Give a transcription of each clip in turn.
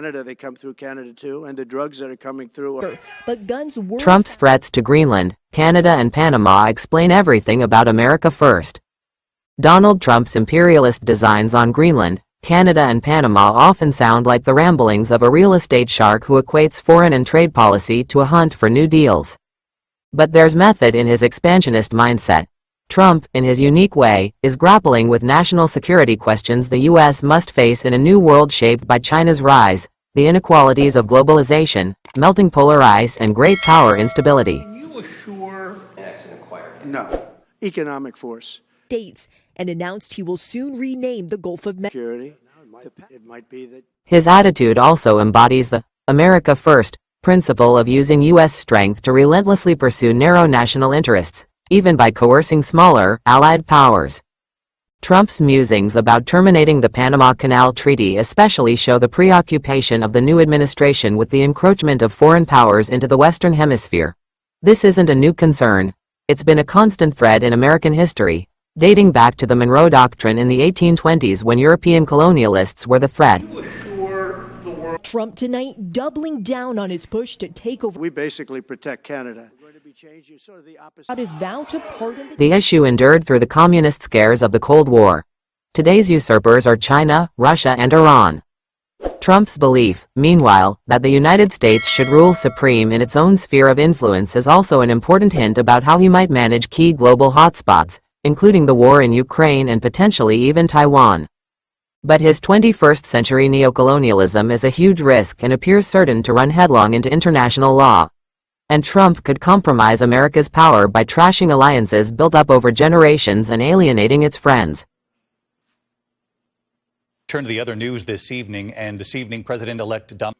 Canada, they come through Canada too, and the drugs that are coming through. But guns were... Trump's threats to Greenland, Canada and Panama explain everything about America first. Donald Trump's imperialist designs on Greenland, Canada and Panama often sound like the ramblings of a real estate shark who equates foreign and trade policy to a hunt for new deals. But there's method in his expansionist mindset. Trump, in his unique way, is grappling with national security questions the U.S. must face in a new world shaped by China's rise, the inequalities of globalization, melting polar ice, and great power instability. Can you assure No. Economic force. States and announced he will soon rename the Gulf of Mexico. Security. It might be that. His attitude also embodies the America First principle of using U.S. strength to relentlessly pursue narrow national interests, even by coercing smaller, allied powers. Trump's musings about terminating the Panama Canal Treaty especially show the preoccupation of the new administration with the encroachment of foreign powers into the Western Hemisphere. This isn't a new concern. It's been a constant thread in American history, dating back to the Monroe Doctrine in the 1820s when European colonialists were the threat. Trump tonight doubling down on his push to take over. We basically protect Canada. His vow to pardon The issue endured through the communist scares of the Cold War. Today's usurpers are China, Russia, and Iran. Trump's belief, meanwhile, that the United States should rule supreme in its own sphere of influence is also an important hint about how he might manage key global hotspots, including the war in Ukraine and potentially even Taiwan. But his 21st century neocolonialism is a huge risk and appears certain to run headlong into international law. And Trump could compromise America's power by trashing alliances built up over generations and alienating its friends. Turn to the other news this evening, and this evening President-elect Donald,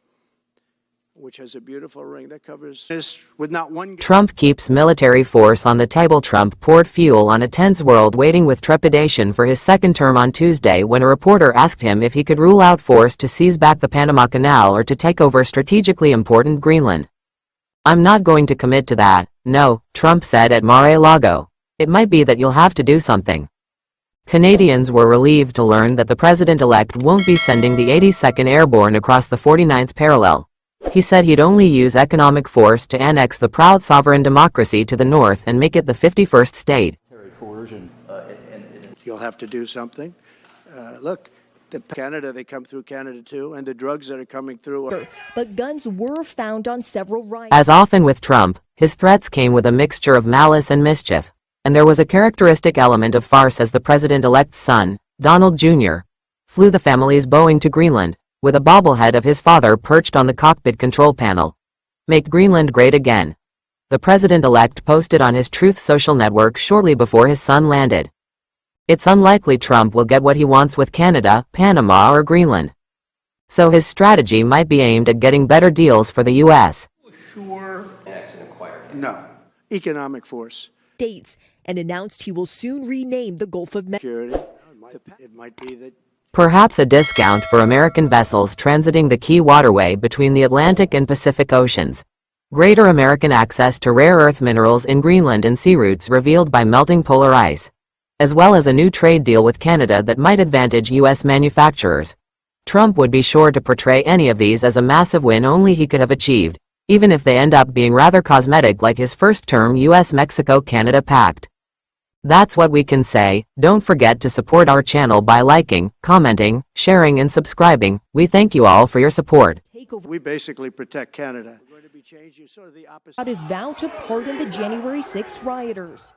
which has a beautiful ring that covers this with not one. Trump keeps military force on the table. Trump poured fuel on a tense world waiting with trepidation for his second term on Tuesday when a reporter asked him if he could rule out force to seize back the Panama Canal or to take over strategically important Greenland. "I'm not going to commit to that, no," Trump said at Mar-a-Lago. "It might be that you'll have to do something." Canadians were relieved to learn that the president-elect won't be sending the 82nd Airborne across the 49th parallel. He said he'd only use economic force to annex the proud sovereign democracy to the north and make it the 51st state. You'll have to do something. Look, Canada, they come through Canada too, and the drugs that are coming through. But guns were found on several rides. As often with Trump, his threats came with a mixture of malice and mischief. And there was a characteristic element of farce as the president-elect's son, Donald Jr., flew the family's Boeing to Greenland, with a bobblehead of his father perched on the cockpit control panel. "Make Greenland great again," the president-elect posted on his Truth social network shortly before his son landed. It's unlikely Trump will get what he wants with Canada, Panama, or Greenland. So his strategy might be aimed at getting better deals for the U.S. No. Economic force. States and announced he will soon rename the Gulf of Mexico. Security. It might be that. Perhaps a discount for American vessels transiting the key waterway between the Atlantic and Pacific Oceans. Greater American access to rare earth minerals in Greenland and sea routes revealed by melting polar ice. As well as a new trade deal with Canada that might advantage U.S. manufacturers. Trump would be sure to portray any of these as a massive win only he could have achieved, even if they end up being rather cosmetic like his first-term U.S.-Mexico-Canada pact. That's what we can say. Don't forget to support our channel by liking, commenting, sharing, and subscribing. We thank you all for your support. We basically protect Canada. His vow to pardon the January 6th rioters.